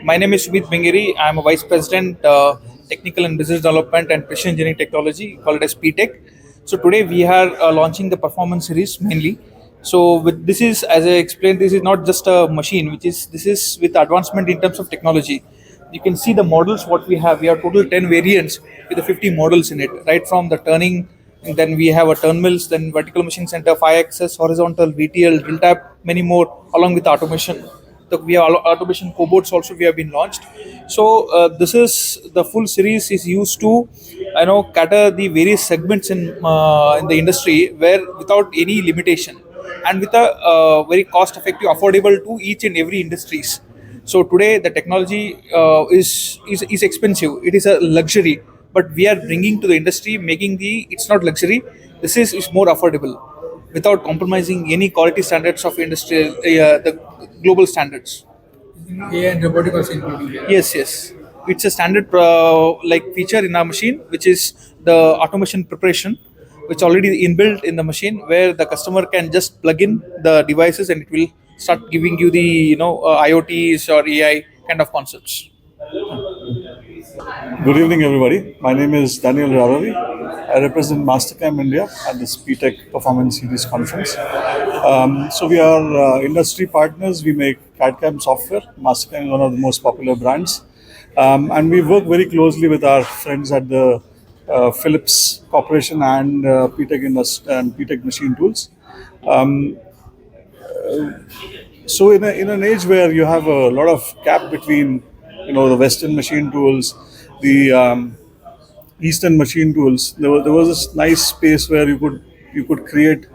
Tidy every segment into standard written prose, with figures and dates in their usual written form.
My name is Sumit Bengiri. I am a Vice President, Technical and Business Development and Precision Engineering Technology, called as PTech. So today we are launching the performance series mainly. So with this is, as I explained, this is not just a machine, this is with advancement in terms of technology. You can see the models what we have. We have total 10 variants with the 50 models in it, right from the turning, and then we have a turn mills, then vertical machine center, 5 axis, horizontal, VTL, drill tap, many more, along with automation. We have automation cobots also we have been launched. So this is the full series is used to cater the various segments in the industry where without any limitation and with a very cost effective affordable to each and every industries. So today the technology is expensive. It is a luxury, but we are bringing to the industry, making the it's not luxury. This is more affordable, without compromising any quality standards of industrial the global standards. AI and robotic also included here. Yes. It's a standard like feature in our machine, which is the automation preparation, which already inbuilt in the machine, where the customer can just plug in the devices and it will start giving you the IoTs or AI kind of concepts. Good evening, everybody. My name is Daniel Raravi. I represent Mastercam India at this PTech Performance Series conference. So we are industry partners. We make CAD/CAM software. Mastercam is one of the most popular brands, and we work very closely with our friends at the Philips Corporation and PTech Machine Tools. Um, so in an age where you have a lot of gap between the Western machine tools, the Eastern machine tools, there was this nice space where you could create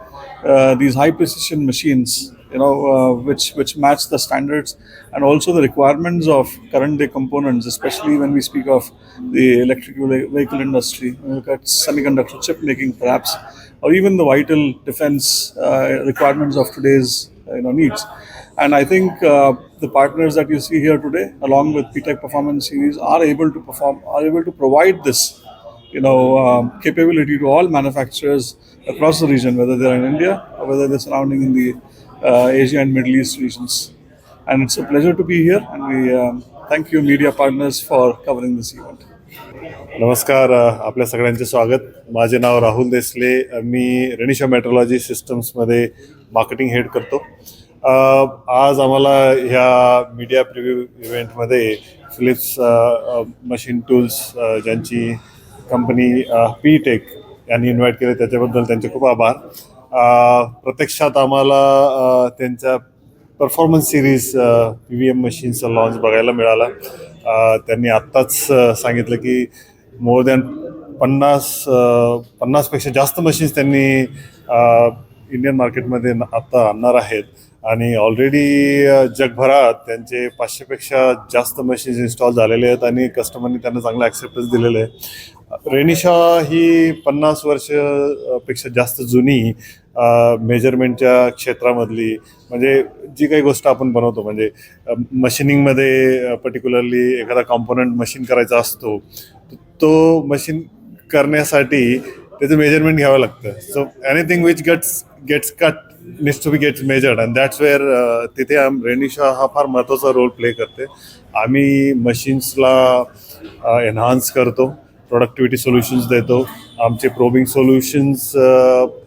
these high precision machines, which match the standards and also the requirements of current day components, especially when we speak of the electric vehicle industry. When you look at semiconductor chip making, perhaps, or even the vital defense requirements of today's needs. And I think the partners that you see here today, along with PTech Performance Series, are able to provide this capability to all manufacturers across the region, whether they're in India or whether they're surrounding in the Asia and Middle East regions. And it's a pleasure to be here, and we thank you, media partners, for covering this event. नमस्कार, आपल्या सगळ्यांचे स्वागत. माझे नाव राहुल देसले. मी Renishaw metrology सिस्टम्समध्ये marketing head करतो. आज आम्हाला ह्या मीडिया प्रिव्ह्यू इव्हेंटमध्ये फिलिप्स मशीन टूल्स, ज्यांची कंपनी PTech यांनी इन्व्हाइट केले, त्याच्याबद्दल त्यांचे खूप आभार. प्रत्यक्षात आम्हाला त्यांच्या परफॉर्मन्स सिरीज PVM मशीनचा लॉन्च बघायला मिळाला. त्यांनी आत्ताच सांगितलं की मोर दॅन 50पेक्षा जास्त मशीन्स त्यांनी इंडियन मार्केटमध्ये आत्ता आणणार आहेत, आणि ऑलरेडी जगभरात त्यांचे 500पेक्षा जास्त मशीन्स इन्स्टॉल झालेले आहेत आणि कस्टमरनी त्यांना चांगला ॲक्सेप्टन्स दिलेलं आहे. रेनिशा ही 50 वर्षपेक्षा जास्त जुनी मेजरमेंटच्या क्षेत्रामधली, म्हणजे जी काही गोष्ट आपण बनवतो, म्हणजे मशीनिंगमध्ये पर्टिक्युलरली एखादा कॉम्पोनंट मशीन करायचा असतो, तो मशीन करण्यासाठी त्याचं मेजरमेंट घ्यावं लागतं. So anything which gets cut needs to be gets measured, and that's where तिथे रेनिशा हा फार महत्त्वाचा रोल प्ले करते. आम्ही मशीन्सला एन्हान्स करतो, प्रोडक्टिव्हिटी सोल्युशन्स देतो. आमचे प्रोबिंग सोल्युशन्स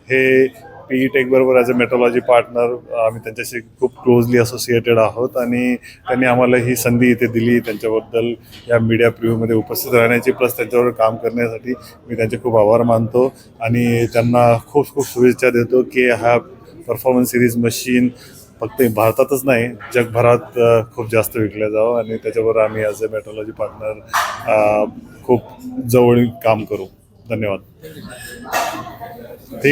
हे PTech बरोबर ॲज अ मेट्रोलॉजी पार्टनर आम्ही त्यांच्याशी खूप क्लोजली असोसिएटेड आहोत, आणि त्यांनी आम्हाला ही संधी इथे दिली. त्यांच्याबद्दल या मीडिया प्रिव्ह्यूमध्ये उपस्थित राहण्याची, प्लस त्यांच्याबरोबर काम करण्यासाठी मी त्यांचे खूप आभार मानतो, आणि त्यांना खूप खूप शुभेच्छा देतो की हा परफॉर्मन्स सिरीज मशीन फक्त भारतातच नाही, जगभरात खूप जास्त विकल्या जावं, आणि त्याच्याबरोबर आम्ही ॲज अ मेट्रोलॉजी पार्टनर खूप जवळ काम करू. धन्यवाद. ठीक.